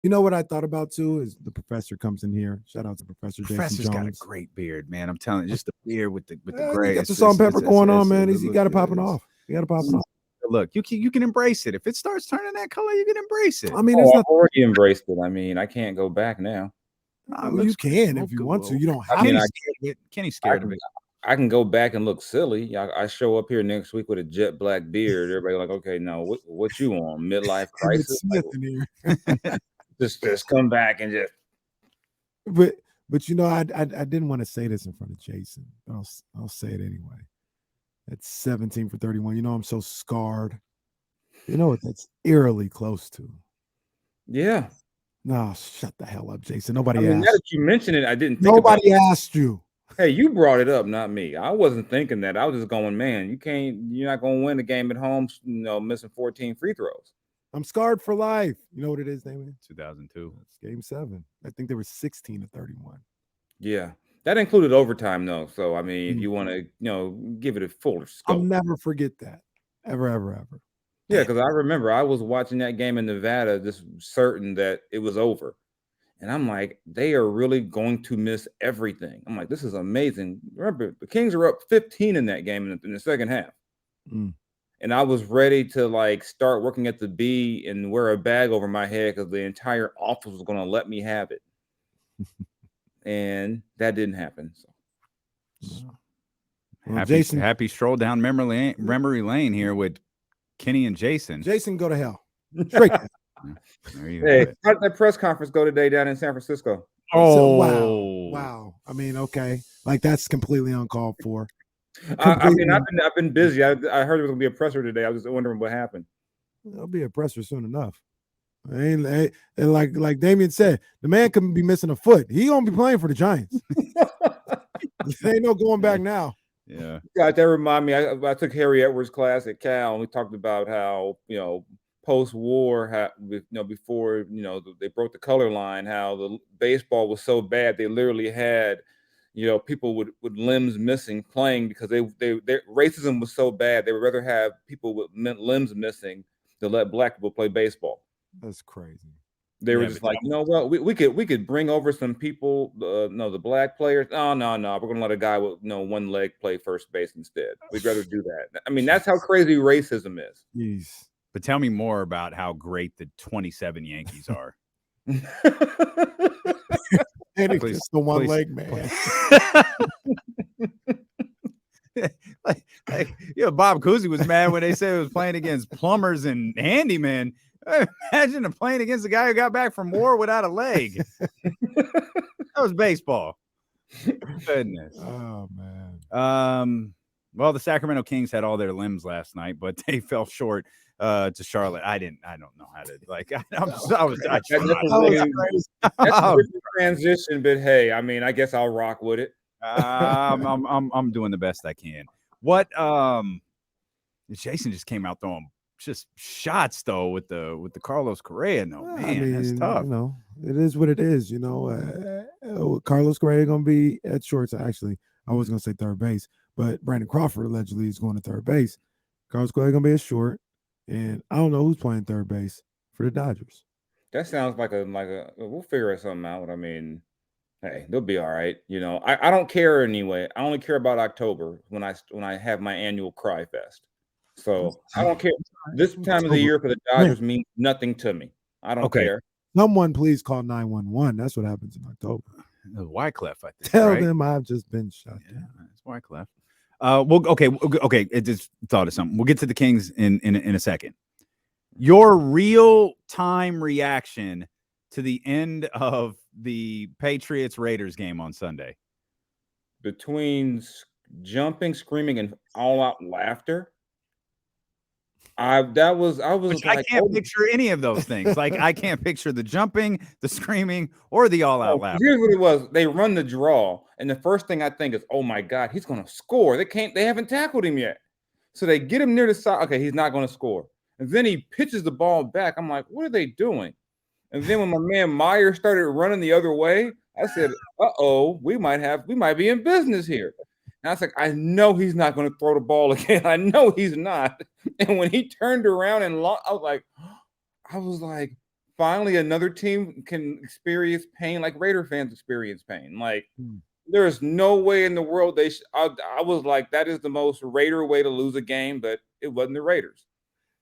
You know what I thought about too is the professor comes in here. Shout out to Professor Jason Professor's got a Jones. great beard, man. I'm telling you, just the beard with the He gray. got the salt and pepper going on, man. He got it popping off. He got it popping off. Look, you can embrace it. If it starts turning that color, you can embrace it. I mean, I've there's nothing. already embraced it. I mean, I can't go back now. You can if you want to. You don't have Kenny's to. scared of it. Kenny's scared of it. I can go back and look silly. I show up here next week with a jet black beard. Everybody like, okay, no, what you on? Midlife crisis? Smith in here. just come back and just. But you know, I didn't want to say this in front of Jason. I'll say it anyway. That's 17 for 31. You know, I'm so scarred. You know what that's eerily close to. Yeah. No, shut the hell up, Jason. Nobody now asked. that you mentioned it, I didn't think Nobody asked you. Hey, you brought it up, not me. I wasn't thinking that. I was just going, man, you're not going to win the game at home, missing 14 free throws. I'm scarred for life. You know what it is, Damon? 2002. It's game 7. I think they were 16 to 31. Yeah. That included overtime, though. So, I mean, if you want to, give it a fuller scope. I'll never forget that. Ever. Yeah, because I remember I was watching that game in Nevada, just certain that it was over. And I'm like, they are really going to miss everything. I'm like, this is amazing. Remember, the Kings are up 15 in that game in the second half. And I was ready to start working at the B and wear a bag over my head because the entire office was going to let me have it. And that didn't happen. So. Well, happy stroll down memory lane here with Kenny and Jason. Jason, go to hell. Straight. Hey, how did that press conference go today down in San Francisco? Oh, wow. I mean, okay. That's completely uncalled for. I mean, I've been busy. I heard there was gonna be a presser today. I was just wondering what happened. There'll be a presser soon enough. And like Damian said, the man could be missing a foot. He gonna be playing for the Giants. There ain't no going back now. Yeah. God, that remind me. I took Harry Edwards' class at Cal, and we talked about how post-war, before they broke the color line, how the baseball was so bad they literally had people with limbs missing playing because their racism was so bad they would rather have people with limbs missing than let black people play baseball. That's crazy. They were just like, we could bring over some people, the black players. No, we're gonna let a guy with one leg play first base instead. We'd rather do that. I mean, that's how crazy racism is. Jeez. But tell me more about how great the 27 Yankees are. And it's the one leg man. Bob Cousy was mad when they said it was playing against plumbers and handymen. Imagine playing against the guy who got back from war without a leg. That was baseball. Goodness. Oh man. Well, the Sacramento Kings had all their limbs last night, but they fell short to Charlotte. I don't know how to that's a transition, but hey, I mean, I guess I'll rock with it. I'm doing the best I can. What Jason just came out throwing just shots though with the Carlos Correa. No, man, I mean, that's tough. It is what it is. Carlos Correa gonna be at shorts. Actually, I was gonna say third base, but Brandon Crawford allegedly is going to third base. Carlos Correa gonna be at short, and I don't know who's playing third base for the Dodgers. That sounds like a we'll figure something out. I mean, hey, they'll be all right. I don't care anyway. I only care about October when I have my annual cry fest. So I don't care. This time of the year for the Dodgers means nothing to me. I don't care. Someone please call 911. That's what happens in October. Wyclef, I think. Tell them I've just been shot. Yeah, it's Wyclef. Okay. It just thought of something. We'll get to the Kings in a second. Your real time reaction to the end of the Patriots-Raiders game on Sunday. Between jumping, screaming, and all-out laughter. I can't picture any of those things. I can't picture the jumping, the screaming, or the all-out laughter. Here's what it was. They run the draw, and the first thing I think is, oh my God, he's gonna score. They haven't tackled him yet. So they get him near the side. Okay, he's not gonna score. And then he pitches the ball back. I'm like, what are they doing? And then when my man Meyer started running the other way, I said, uh-oh, we might be in business here. And I was like, I know he's not going to throw the ball again. I know he's not. And when he turned around and I was like, finally another team can experience pain like Raider fans experience pain. Like, Hmm. there's no way in the world they I was like, that is the most Raider way to lose a game, but it wasn't the Raiders.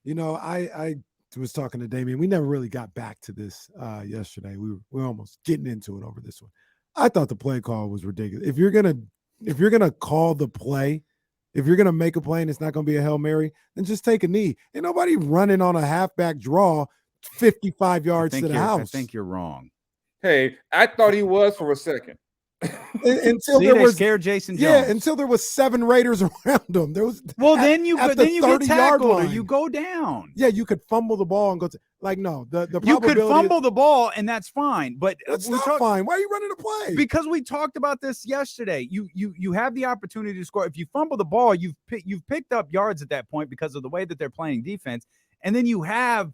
You know, I was talking to Damien. We never really got back to this yesterday. We were almost getting into it over this one. I thought the play call was ridiculous. If you're gonna call the play, if you're gonna make a play and it's not gonna be a Hail Mary, then just take a knee. Ain't nobody running on a halfback draw 55 yards to the house. I think you're wrong. Hey, I thought he was for a second. Until See, there they was scared Jason Jones. Yeah, until there was 7 Raiders around him. There was then you at get the 30-yard tackled or line. you go down. Yeah, you could fumble the ball and go to no. The You probability could fumble the ball and that's fine, but That's not fine. Why are you running a play? because we talked about this yesterday. You have the opportunity to score. If you fumble the ball, you've picked up yards at that point because of the way that they're playing defense, and then you have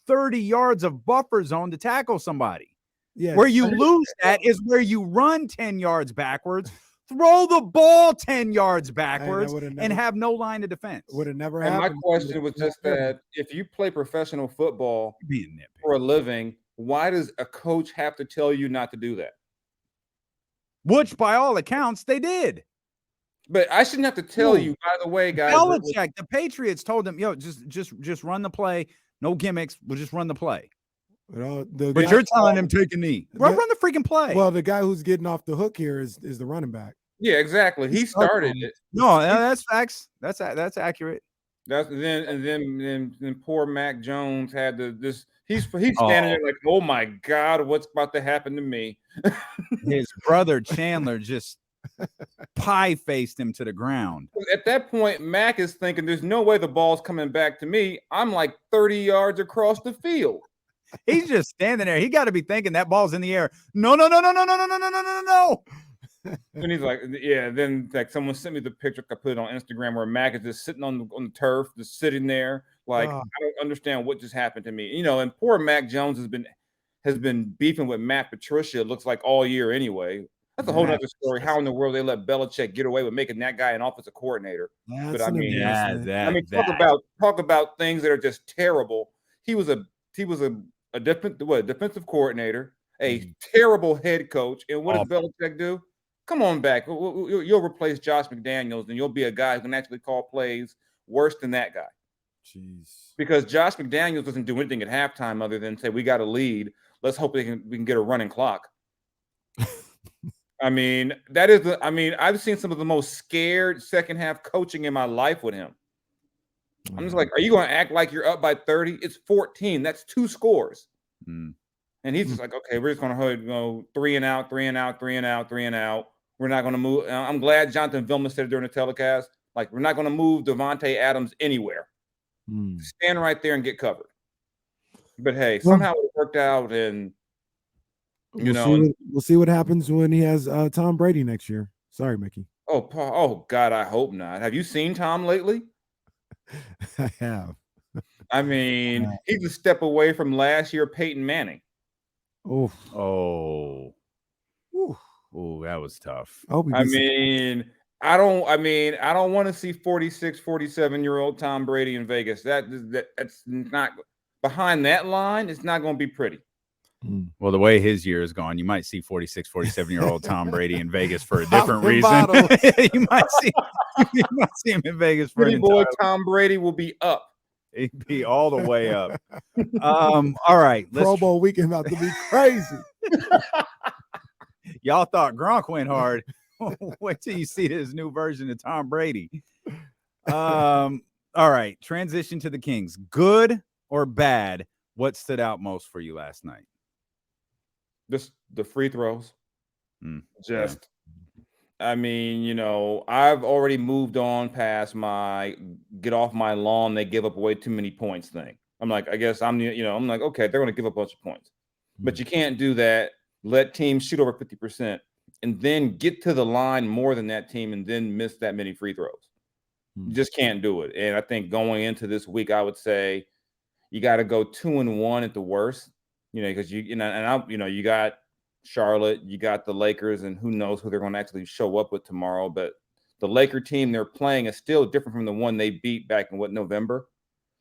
30 yards of buffer zone to tackle somebody. Yeah, Where you lose that is where you run 10 yards backwards, throw the ball 10 yards backwards, and have no line of defense. Would have never And happened. my question was just that if you play professional football Being nitpicky. for a living, why does a coach have to tell you not to do that? Which, by all accounts, they did. But I shouldn't have to tell you, by the way, guys. Belichick, the Patriots told him, "Yo, just run the play, no gimmicks. We'll just run the play." But you're telling him take a knee. Run the freaking play. Well, the guy who's getting off the hook here is the running back. Yeah, exactly. He started it. No, that's facts. That's accurate. Then poor Mac Jones had he's standing there like, oh my God, what's about to happen to me? His brother Chandler just pie-faced him to the ground. At that point, Mac is thinking, there's no way the ball's coming back to me. I'm like 30 yards across the field. He's just standing there. He got to be thinking that ball's in the air. No. And he's like, yeah. Then like someone sent me the picture. I put it on Instagram where Mac is just sitting on the turf, just sitting there. Like, I don't understand what just happened to me. You know, and poor Mac Jones has been beefing with Matt Patricia, it looks like all year anyway. That's a whole other story. How in the world they let Belichick get away with making that guy an offensive coordinator? But I mean, talk about things that are just terrible. He was a defensive coordinator, a terrible head coach, and what does Belichick do? Come on back. You'll replace Josh McDaniels, and you'll be a guy who can actually call plays worse than that guy. Jeez. Because Josh McDaniels doesn't do anything at halftime other than say, we got a lead. Let's hope we can get a running clock. I mean, I've seen some of the most scared second half coaching in my life with him. I'm just like, are you going to act like you're up by 30? It's 14. That's 2 scores. And he's just like, okay, we're just going to go 3 and out, 3 and out, 3 and out, 3 and out. We're not going to move. I'm glad Jonathan Vilma said it during the telecast. Like, we're not going to move Devontae Adams anywhere. Stand right there and get covered. But hey, somehow it worked out, and we'll see what happens when he has Tom Brady next year. Sorry, Mickey. Oh God, I hope not. Have you seen Tom lately? I have. I mean, he's a step away from last year Peyton Manning. Oh, that was tough. I don't want to see 46, 47-year-old Tom Brady in Vegas. That's not behind that line. It's not going to be pretty. Well, the way his year is gone, you might see 46, 47-year-old Tom Brady in Vegas for a different reason. you might see him in Vegas for pretty boy Tom Brady will be up. He'd be all the way up. All right. Pro Bowl weekend about to be crazy. Y'all thought Gronk went hard. Wait till you see this new version of Tom Brady. All right. Transition to the Kings. Good or bad? What stood out most for you last night? Just the free throws. I mean, I've already moved on past my get off my lawn, they give up way too many points thing. I'm like, I guess I'm like, okay, they're going to give up a bunch of points. But you can't do that. Let teams shoot over 50% and then get to the line more than that team and then miss that many free throws. You just can't do it. And I think going into this week, I would say you got to go 2-1 at the worst, because you got Charlotte, you got the Lakers, and who knows who they're going to actually show up with tomorrow. But the Laker team they're playing is still different from the one they beat back in November.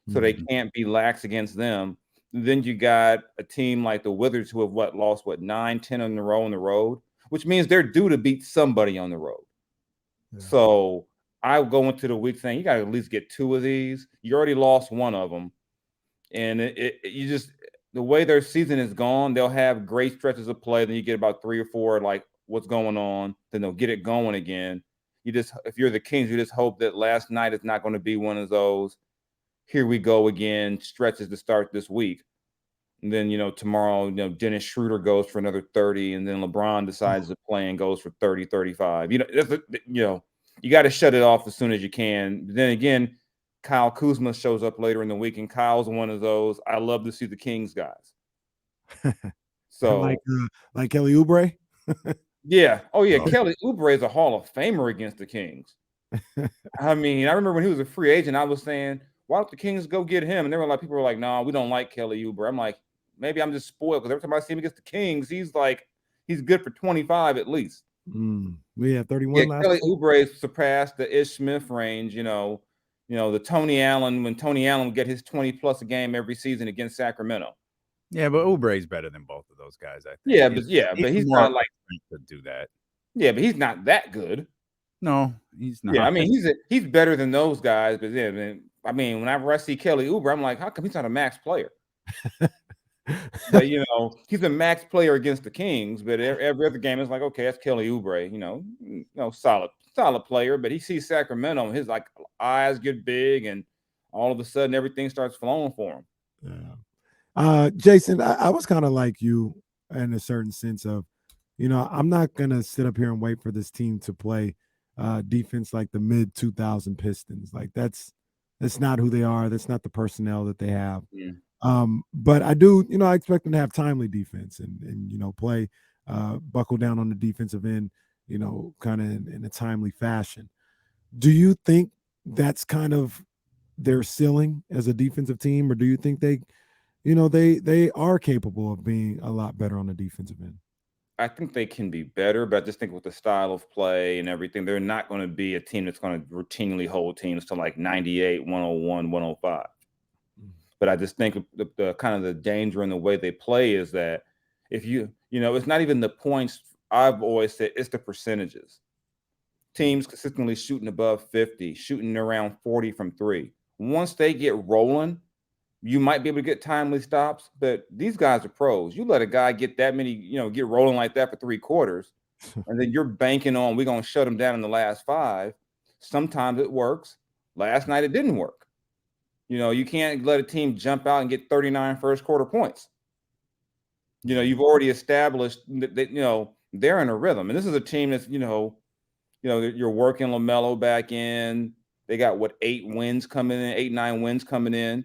So they can't be lax against them. Then you got a team like the Wizards who have lost 9, 10 in a row on the road, which means they're due to beat somebody on the road. Yeah. So I go into the week saying you got to at least get 2 of these. You already lost one of them, and you just the way their season is gone, they'll have great stretches of play. Then you get about 3 or 4 like what's going on. Then they'll get it going again. If you're the Kings, you just hope that last night is not going to be one of those. Here we go again, stretches to start this week. And then, tomorrow, Dennis Schroeder goes for another 30, and then LeBron decides to play and goes for 30, 35. You got to shut it off as soon as you can. But then again, Kyle Kuzma shows up later in the week, and Kyle's one of those. I love to see the Kings guys. So like Kelly Oubre? Yeah. Oh, yeah. Kelly Oubre is a Hall of Famer against the Kings. I mean, I remember when he was a free agent, I was saying, why don't the Kings go get him? And there were people were like, no, we don't like Kelly Oubre. I'm like, maybe I'm just spoiled because every time I see him against the Kings, he's good for 25 at least. We had 31 last Kelly Oubre surpassed the Ish Smith range, the Tony Allen, when Tony Allen would get his 20 plus a game every season against Sacramento. Yeah, but Oubre's better than both of those guys, I think. Yeah, but he's not like to do that. Yeah, but he's not that good. No, he's not. Yeah, I mean he's better than those guys, but yeah, I mean, whenever I see Kelly Oubre, I'm like, how come he's not a max player? But he's a max player against the Kings, but every other game is like, okay, that's Kelly Oubre, solid player, but he sees Sacramento and his eyes get big and all of a sudden everything starts flowing for him. Yeah. Jason, I was kind of like you in a certain sense of, I'm not going to sit up here and wait for this team to play defense like the mid 2000 Pistons. Like that's not who they are. That's not the personnel that they have. Yeah. But I do, I expect them to have timely defense and play, buckle down on the defensive end, kind of in a timely fashion. Do you think that's kind of their ceiling as a defensive team, or do you think they are capable of being a lot better on the defensive end? I think they can be better, but I just think with the style of play and everything, they're not going to be a team that's going to routinely hold teams to 98, 101, 105. But I just think the kind of the danger in the way they play is that if it's not even the points. I've always said it's the percentages. Teams consistently shooting above 50, shooting around 40 from 3. Once they get rolling, you might be able to get timely stops, but these guys are pros. You let a guy get that many, get rolling like that for 3 quarters, and then you're banking on we're going to shut them down in the last 5. Sometimes it works. Last night it didn't work. You can't let a team jump out and get 39 first quarter points. You've already established that, they're in a rhythm. And this is a team that's, you're working LaMelo back in. They got 8 wins coming in, 8, 9 wins coming in.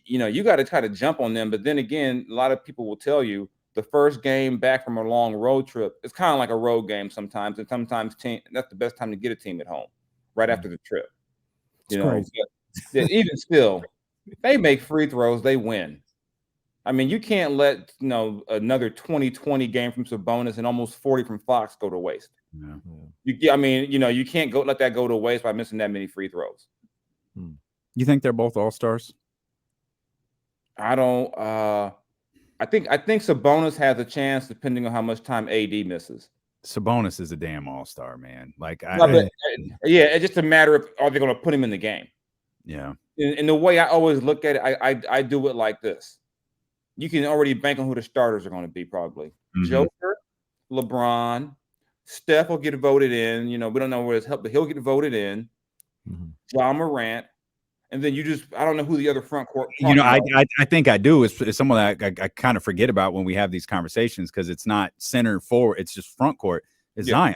You got to try to jump on them. But then again, a lot of people will tell you the first game back from a long road trip, it's kind of like a road game sometimes. And sometimes that's the best time to get a team at home, right after the trip. Even still, they make free throws, they win. I mean, you can't let another 20-20 game from Sabonis and almost 40 from Fox go to waste. Yeah. You can't let that go to waste by missing that many free throws. You think they're both all-stars? I don't. I think Sabonis has a chance depending on how much time AD misses. Sabonis is a damn all-star, man. It's just a matter of are they going to put him in the game? Yeah. And the way I always look at it, I do it like this. You can already bank on who the starters are going to be probably. Mm-hmm. Joker, LeBron, Steph will get voted in. We don't know where his help, but he'll get voted in. Mm-hmm. Ja Morant. And then I don't know who the other front court. I think I do. It's someone that I kind of forget about when we have these conversations because it's not center forward. It's just front court. It's Zion.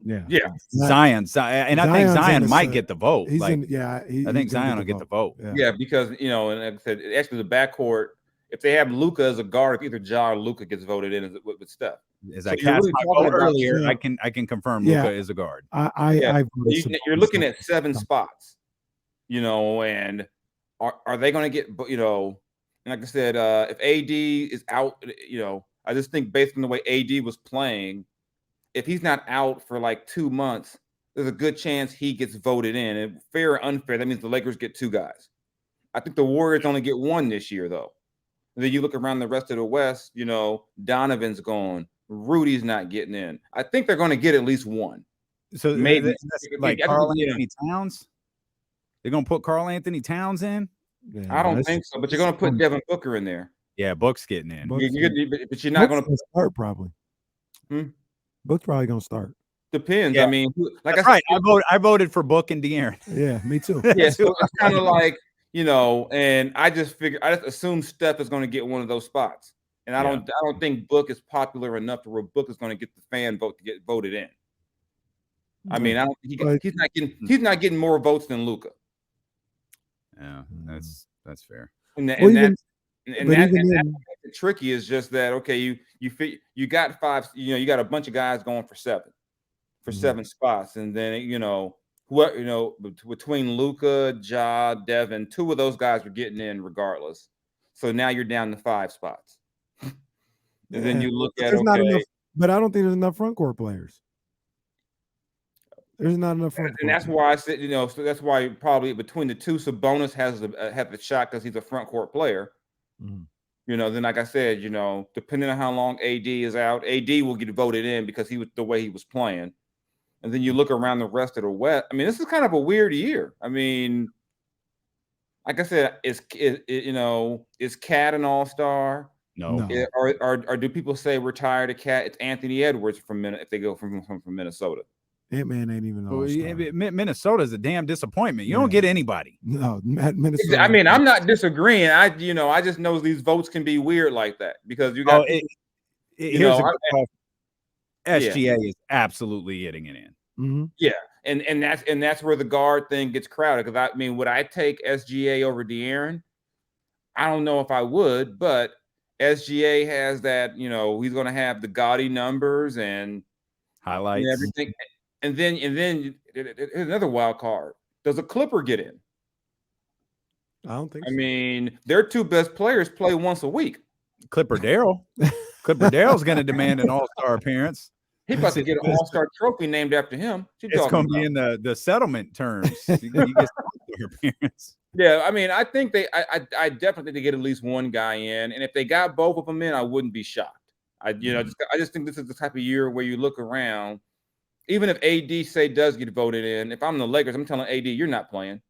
Yeah. Zion. And I think Zion might get the vote. I think Zion will get the vote. Yeah, because, and like I said, actually the backcourt, if they have Luka as a guard, if either Ja or Luka gets voted in with Steph. As I cast my vote earlier, I can confirm Luka is a guard. You're looking at 7 spots. And are they going to get, and like I said, if AD is out, I just think based on the way AD was playing, if he's not out for 2 months, there's a good chance he gets voted in. And fair or unfair, that means the Lakers get 2 guys. I think the Warriors only get one this year, though. And then you look around the rest of the West, Donovan's gone. Rudy's not getting in. I think they're going to get at least one. So Maybe that's like Karl Anthony Towns. They're going to put Karl Anthony Towns in? Yeah, I don't think so, but you're going to put Devin Booker in there. Yeah, Book's getting in. But you're not going to start probably. Book's probably going to start. Depends. Yeah. I mean, like That's I said, right. I voted for Book and De'Aaron. Yeah, me too. Yeah, so it's kind of like, and I just assume Steph is going to get one of those spots. And I don't think Book is popular enough to where Book is going to get the fan vote to get voted in. I mean, he's not getting more votes than Luka. Yeah, that's fair. That's tricky is just that, okay, you got five, you got a bunch of guys going for seven spots, and then between Luka, Ja, Devin, two of those guys are getting in regardless. So now you're down to 5 spots. And then you look at not enough, but I don't think there's enough front court players. There's not enough front court. And that's why I said, so that's why probably between the two, Sabonis has the shot because he's a front court player. Then like I said, depending on how long AD is out, AD will get voted in because he was the way he was playing. And then you look around the rest of the West. I mean, this is kind of a weird year. I mean, like I said, is Cat an all-star? No. Or do people say we're tired of Cat? It's Anthony Edwards if they go from Minnesota. That man ain't even all-star. Minnesota's a damn disappointment. You don't get anybody. No, Minnesota. I mean, I'm not disagreeing. I just know these votes can be weird like that because you got. SGA is absolutely getting it in. Yeah, and that's where the guard thing gets crowded. Because I mean, would I take SGA over De'Aaron? I don't know if I would, but SGA has that. He's going to have the gaudy numbers and highlights and everything. And then another wild card. Does a Clipper get in? I don't think so. I mean, their two best players play once a week. Clipper Darrell's going to demand an all-star appearance. He's about to get an all-star trophy named after him. It's going to be in the settlement terms. You get your appearance. Yeah, I mean, I think I definitely think they get at least one guy in, and if they got both of them in, I wouldn't be shocked. I just think this is the type of year where you look around. Even if AD does get voted in, if I'm the Lakers, I'm telling AD you're not playing.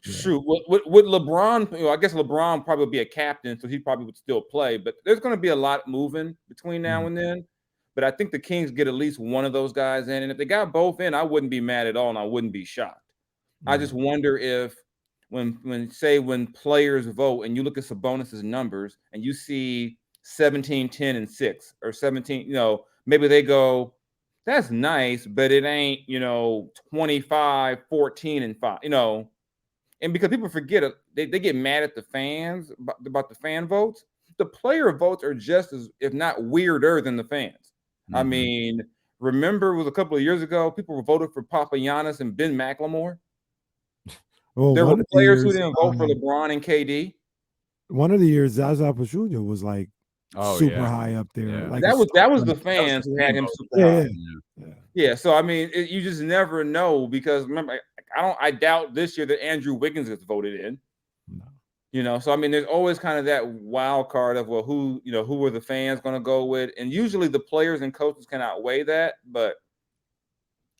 Shoot, would LeBron? I guess LeBron probably would be a captain, so he probably would still play. But there's going to be a lot moving between now and then. But I think the Kings get at least one of those guys in, and if they got both in, I wouldn't be mad at all, and I wouldn't be shocked. I just wonder if when players vote, and you look at Sabonis' numbers, and you see 17, 10, and 6, or 17, maybe they go, that's nice, but it ain't, 25, 14, and 5, and because people forget it, they get mad at the fans about the fan votes. The player votes are just as, if not weirder than the fans. I mean, remember it was a couple of years ago, people voted for Papagiannis and Ben McLemore. Well, there were players who didn't vote for LeBron and KD. One of the years, Zaza Pachulia was like super high up there. Yeah. Like that was the fans who had him super high. Yeah. So I mean, you just never know because remember, I doubt this year that Andrew Wiggins gets voted in. No. So I mean, there's always kind of that wild card of who are the fans going to go with, and usually the players and coaches can outweigh that. But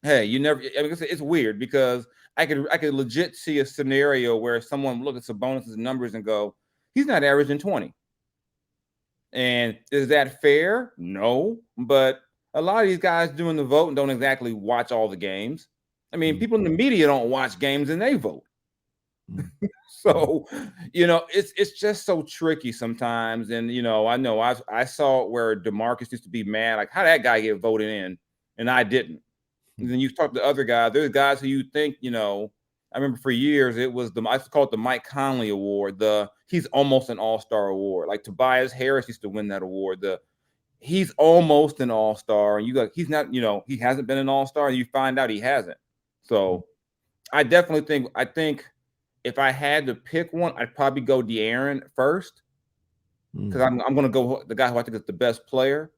hey, you never. I mean, it's weird because I could legit see a scenario where someone look at Sabonis' numbers and go, he's not averaging 20. And is that fair? No, but a lot of these guys doing the vote and don't exactly watch all the games. I mean, people in the media don't watch games and they vote. So, it's just so tricky sometimes. And, I know I saw it where DeMarcus used to be mad, like, how that guy get voted in and I didn't. And then you talk to other guys. There's guys who you think, I remember for years it was I used to call it the Mike Conley Award. He's almost an all-star award. Like Tobias Harris used to win that award. He's almost an all-star, and he's not. He hasn't been an all-star, and you find out he hasn't. So I definitely think if I had to pick one, I'd probably go De'Aaron first because I'm going to go the guy who I think is the best player.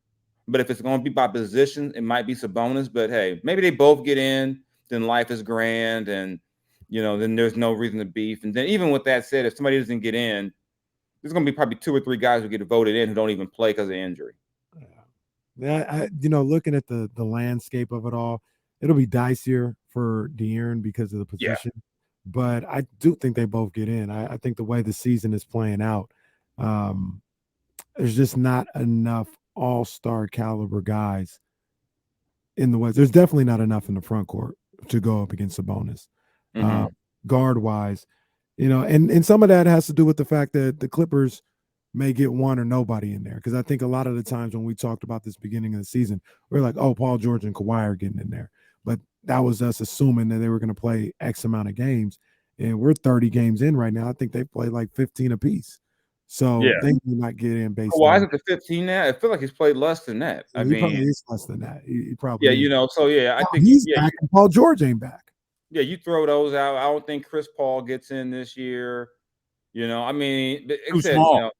But if it's going to be by position, it might be Sabonis. But hey, maybe they both get in. Then life is grand, and then there's no reason to beef. And then even with that said, if somebody doesn't get in, there's going to be probably 2 or 3 guys who get voted in who don't even play because of injury. Yeah, looking at the landscape of it all, it'll be dicier for De'Aaron because of the position. But I do think they both get in. I think the way the season is playing out, there's just not enough all-star caliber guys in the West. There's definitely not enough in the front court to go up against Sabonis. Guard-wise, and some of that has to do with the fact that the Clippers may get one or nobody in there. Because I think a lot of the times when we talked about this beginning of the season, we're like, oh, Paul George and Kawhi are getting in there. But that was us assuming that they were going to play X amount of games. And we're 30 games in right now. I think they played like 15 apiece. So they do not get in based Why on. is it the 15 now? I feel like he's played less than that. So he probably is less than that. He probably I think he's back and Paul George ain't back. Yeah, you throw those out. I don't think Chris Paul gets in this year. I mean, too small.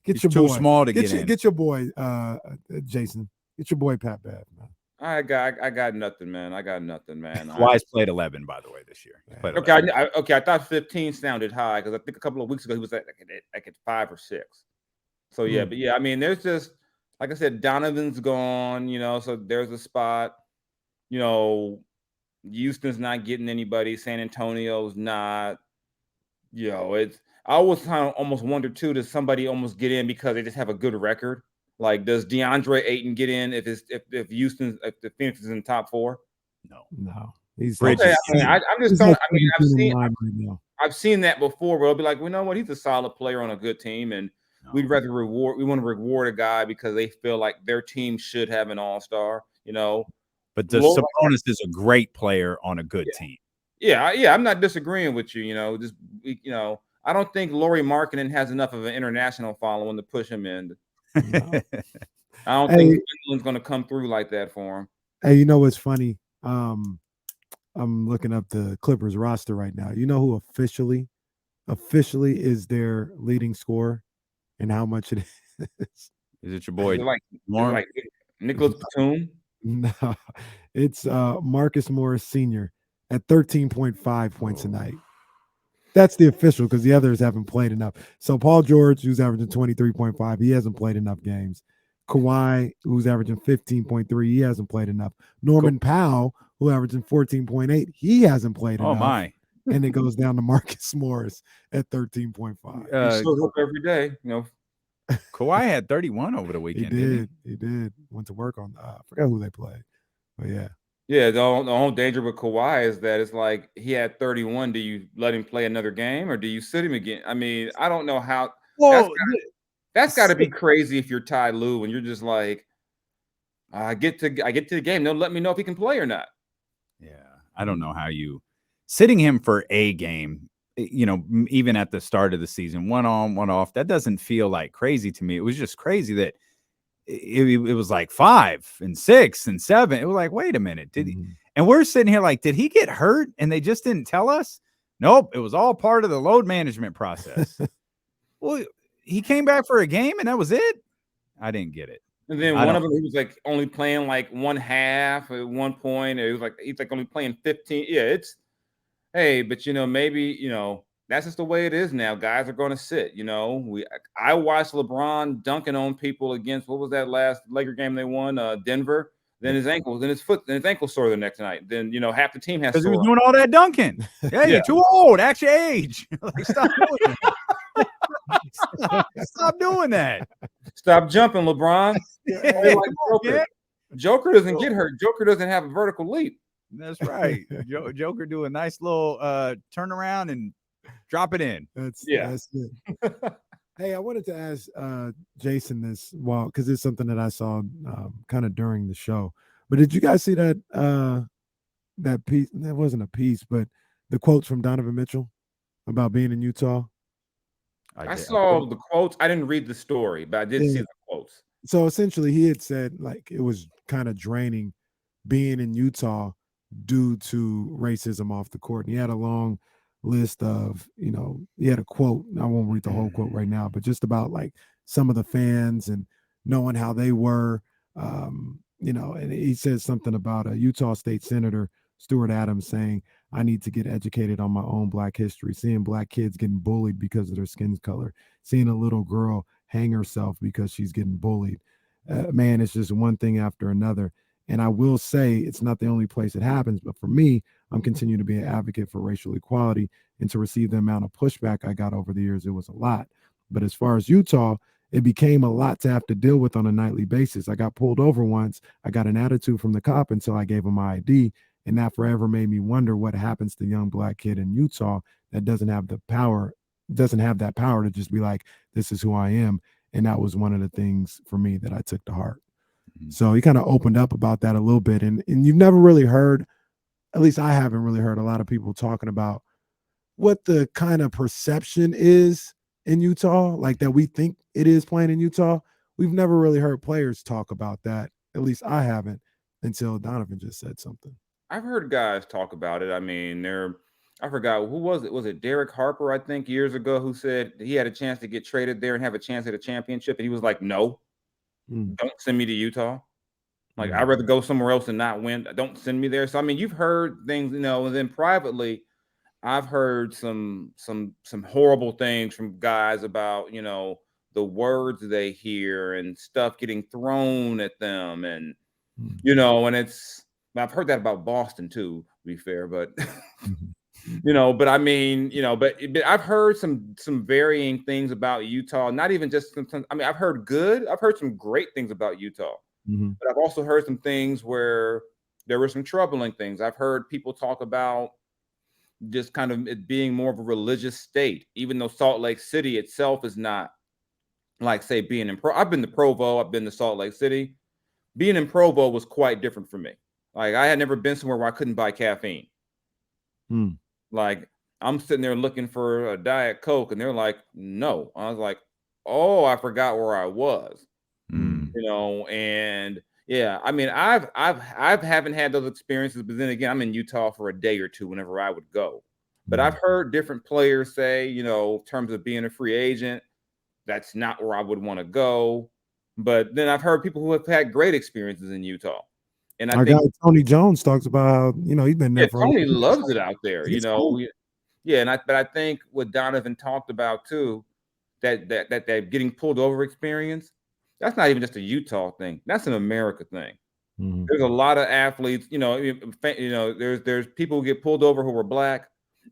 Get your too boy. Small to get in. Get your boy, Jason. Get your boy Pat Bev, man. I got nothing, man. I got nothing, man. Kawhi's played 11, by the way, this year. I thought 15 sounded high because I think a couple of weeks ago he was at 5 or 6. So but I mean, there's just, like I said, Donovan's gone. So there's a spot. Houston's not getting anybody. San Antonio's not. It's. I always kind of almost wonder too, does somebody almost get in because they just have a good record? Like, does DeAndre Ayton get in if the Phoenix is in the top 4? No. He's okay. I've seen that before where it'll be like, you know what, he's a solid player on a good team, and we want to reward a guy because they feel like their team should have an all-star, But Sabonis is a great player on a good team. Yeah, I'm not disagreeing with you, I don't think Lauri Markkanen has enough of an international following to push him in. No. I don't think Finland's going to come through like that for him. Hey, you know what's funny? I'm looking up the Clippers roster right now. You know who officially is their leading scorer and how much it is? Is it your boy? Like Nicholas Batum? No, it's Marcus Morris Sr. at 13.5 points a night. That's the official because the others haven't played enough. So Paul George, who's averaging 23.5, he hasn't played enough games. Kawhi, who's averaging 15.3, he hasn't played enough. Norman Powell, who averaging 14.8, he hasn't played enough. Oh my! And it goes down to Marcus Morris at 13.5. He shows up every day, Kawhi had 31 over the weekend. He did. Went to work on. I forgot who they played, but yeah. Yeah, the whole danger with Kawhi is that it's like he had 31. Do you let him play another game or do you sit him again? I mean, I don't know how. Well, that's got to be crazy if you're Ty Lue and you're just like, I get to the game. They'll let me know if he can play or not. Yeah, I don't know how you sitting him for a game. Even at the start of the season, 1 on, 1 off. That doesn't feel like crazy to me. It was just crazy that. It was like 5 and 6 and 7. It was like, wait a minute, did he? And we're sitting here like, did he get hurt? And they just didn't tell us. Nope, it was all part of the load management process. Well, he came back for a game and that was it. I didn't get it. And then one of them, he was like only playing like 1/2 at one point. It was like he's like only playing 15. Yeah, but maybe that's just the way it is now. Guys are going to sit. I watched LeBron dunking on people against what was that last Laker game they won? Denver. Then his ankle sore the next night. Then half the team has. Because he was doing all that dunking. Yeah, you're too old. Act your age. Stop doing that. Stop doing that. Stop jumping, LeBron. Joker doesn't get hurt. Joker doesn't have a vertical leap. That's right. Joker do a nice little turnaround and drop it in. That's it. Hey, I wanted to ask Jason this, because it's something that I saw kind of during the show. But did you guys see that that piece? That wasn't a piece, but the quotes from Donovan Mitchell about being in Utah. I saw the quotes. I didn't read the story, but I did see the quotes. So essentially, he had said like it was kind of draining being in Utah due to racism off the court. And he had a long list of, he had a quote. I won't read the whole quote right now, but just about like some of the fans and knowing how they were, and he said something about a Utah State senator Stuart Adams saying, I need to get educated on my own Black history, seeing Black kids getting bullied because of their skin color, seeing a little girl hang herself because she's getting bullied. Man, it's just one thing after another. And I will say it's not the only place it happens, but for me, I'm continuing to be an advocate for racial equality, and to receive the amount of pushback I got over the years, it was a lot. But as far as Utah, it became a lot to have to deal with on a nightly basis. I got pulled over once. I got an attitude from the cop until I gave him my ID. And that forever made me wonder what happens to the young Black kid in Utah that doesn't have that power to just be like, this is who I am. And that was one of the things for me that I took to heart. So he kind of opened up about that a little bit. And you've never really heard, at least I haven't really heard a lot of people talking about what the kind of perception is in Utah, like that we think it is playing in Utah. We've never really heard players talk about that. At least I haven't, until Donovan just said something. I've heard guys talk about it. I mean, I forgot who was it. Was it Derek Harper, I think, years ago, who said he had a chance to get traded there and have a chance at a championship, and he was like, "No, don't send me to Utah. Like, I'd rather go somewhere else and not win. Don't send me there." So, I mean, you've heard things, and then privately, I've heard some horrible things from guys about, the words they hear and stuff getting thrown at them, and and I've heard that about Boston too, to be fair, but but I mean, but I've heard some varying things about Utah. Not even just I mean, I've heard some great things about Utah, but I've also heard some things where there were some troubling things. I've heard people talk about just kind of it being more of a religious state, even though Salt Lake City itself is not like, say, being in I've been to Provo, I've been to Salt Lake City. Being in Provo was quite different for me. Like, I had never been somewhere where I couldn't buy caffeine. Like, I'm sitting there looking for a Diet Coke, and they're like, no. I was like, oh, I forgot where I was. And yeah, I mean, I haven't had those experiences, but then again, I'm in Utah for a day or two whenever I would go. But I've heard different players say, in terms of being a free agent, that's not where I would want to go. But then I've heard people who have had great experiences in Utah. And I think guy Tony Jones talks about, he's been there for Tony loves it out there, Cool. Yeah, but I think what Donovan talked about too, that getting pulled over experience, that's not even just a Utah thing. That's an America thing. There's a lot of athletes, there's people who get pulled over who are Black,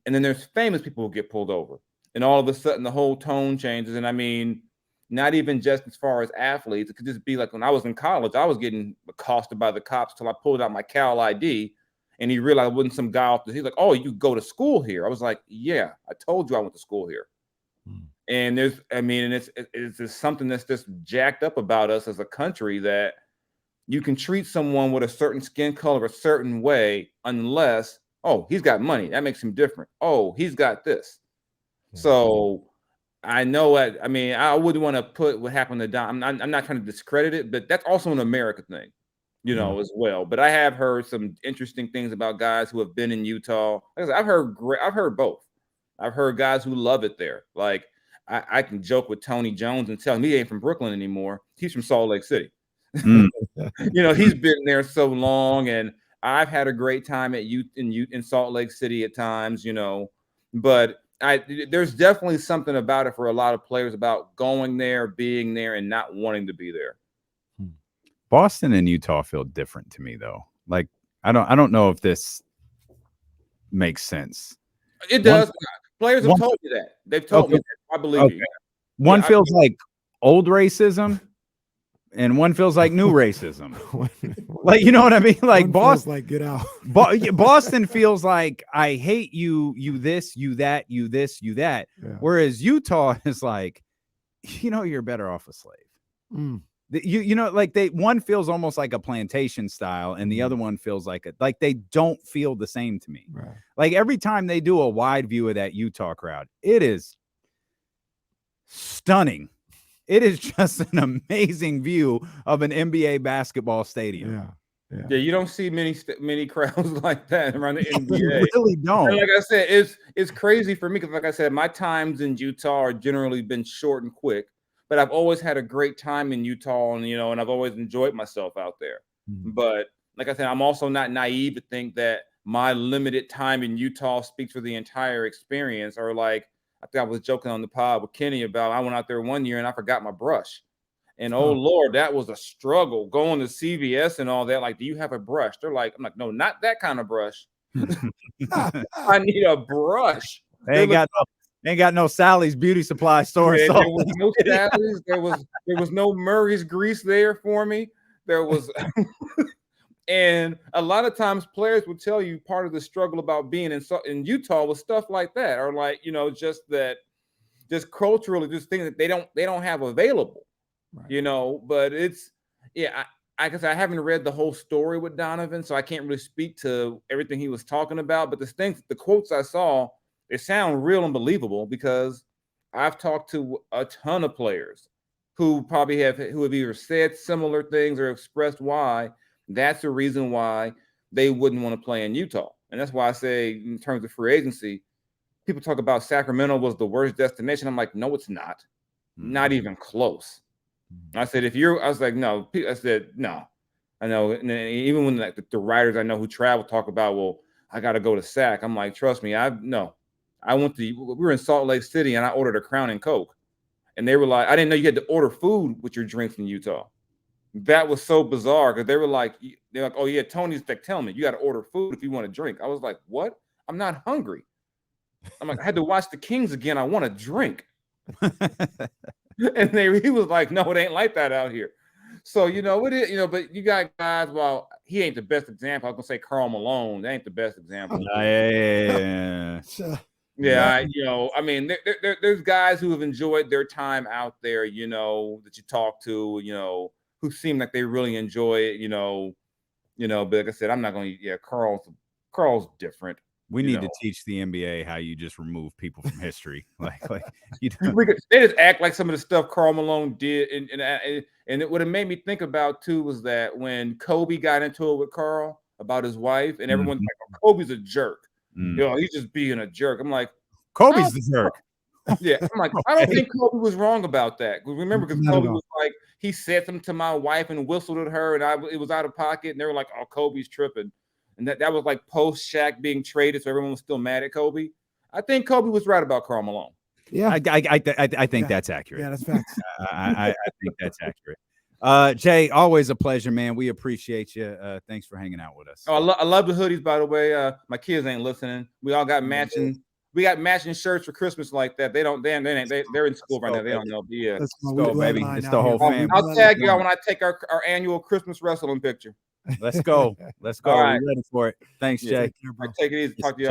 and then there's famous people who get pulled over. And all of a sudden the whole tone changes. And I mean, not even just as far as athletes, it could just be like when I was in college, I was getting accosted by the cops till I pulled out my Cal ID, and he realized I wasn't some guy off the, he's like, "Oh, you go to school here?" I was like, "Yeah, I told you I went to school here." And it's just something that's just jacked up about us as a country, that you can treat someone with a certain skin color a certain way unless, oh, he's got money. That makes him different. Oh, he's got this. So I know what I mean. I wouldn't want to put what happened to Don. I'm not trying to discredit it, but that's also an America thing, as well. But I have heard some interesting things about guys who have been in Utah. Like I said, I've heard both. I've heard guys who love it there. Like, I can joke with Tony Jones and tell him he ain't from Brooklyn anymore. He's from Salt Lake City. He's been there so long, and I've had a great time in Salt Lake City at times, but there's definitely something about it for a lot of players about going there, being there, and not wanting to be there. Boston and Utah feel different to me, though. Like, I don't know if this makes sense. It does. Players have told me that. They've told me that. I believe you. One feels like old racism, and one feels like new racism. Like, you know what I mean? Like, Boston, like, get out. Boston feels like, I hate you, you this, you that, you this, you that. Yeah. Whereas Utah is like, you're better off a slave. One feels almost like a plantation style, and the other one feels like they don't feel the same to me. Right. Like, every time they do a wide view of that Utah crowd, it is stunning. It is just an amazing view of an NBA basketball stadium. Yeah, you don't see many crowds like that around the NBA. You really don't. And like I said, it's crazy for me because, like I said, my times in Utah are generally been short and quick. But I've always had a great time in Utah, and and I've always enjoyed myself out there. But like I said, I'm also not naive to think that my limited time in Utah speaks for the entire experience. Or like, I think I was joking on the pod with Kenny about I went out there one year and I forgot my brush. And oh Lord, that was a struggle going to CVS and all that. Like, do you have a brush? They're like, I'm like, no, not that kind of brush. I need a brush. They ain't got no Sally's beauty supply store. Yeah, So. there was no Sally's. There was no Murray's grease there for me. There was, and a lot of times players would tell you part of the struggle about being in Utah was stuff like that, or like, you know, just culturally, just things that they don't have available. Right. You know, but it's, yeah, I guess I haven't read the whole story with Donovan, so I can't really speak to everything he was talking about. But the quotes I saw, they sound real and believable, because I've talked to a ton of players who have either said similar things or expressed why that's the reason why they wouldn't want to play in Utah. And that's why I say, in terms of free agency, people talk about Sacramento was the worst destination. I'm like, no, it's not. Not even close. I said, I was like, no. I said, no. I know. And even when like the writers I know who travel talk about, well, I got to go to Sac. I'm like, trust me, we were in Salt Lake City and I ordered a Crown and Coke. And they were like, I didn't know you had to order food with your drinks in Utah. That was so bizarre, because they're like, oh yeah, Tony's like, tell me, you got to order food if you want to drink. I was like, what? I'm not hungry. I'm like, I had to watch the Kings again. I want to drink. And he was like, no, it ain't like that out here. So, you know, it is, you know, but you got guys, well, he ain't the best example. I was going to say Karl Malone. That ain't the best example. Yeah, you know, I mean, there's guys who have enjoyed their time out there, you know, that you talk to, you know, who seem like they really enjoy it, you know, but like I said, I'm not going to, Karl's different. We need to teach the NBA how you just remove people from history. like they just act like some of the stuff Karl Malone did, and what it made me think about too was that when Kobe got into it with Karl about his wife, and everyone's like, oh, Kobe's a jerk. You know, he's just being a jerk. I'm like, Kobe's the jerk. Yeah, I'm like, I don't think Kobe was wrong about that. Remember, because Kobe was like, he said something to my wife and whistled at her, and it was out of pocket, and they were like, oh, Kobe's tripping. And that was like post Shaq being traded, so everyone was still mad at Kobe. I think Kobe was right about Karl Malone. Yeah, I think that's accurate. Yeah, that's facts. I think that's accurate. Jay, always a pleasure, man. We appreciate you. Thanks for hanging out with us. Oh, I love the hoodies, by the way. My kids ain't listening. We all got matching. We got matching shirts for Christmas like that. They're in school right now. They don't know. Yeah, let's go, baby. It's the whole family. I'll tag y'all when I take our annual Christmas wrestling picture. Let's go. Let's go. All right. We're ready for it. Thanks, Jay. Take it easy. Talk to you.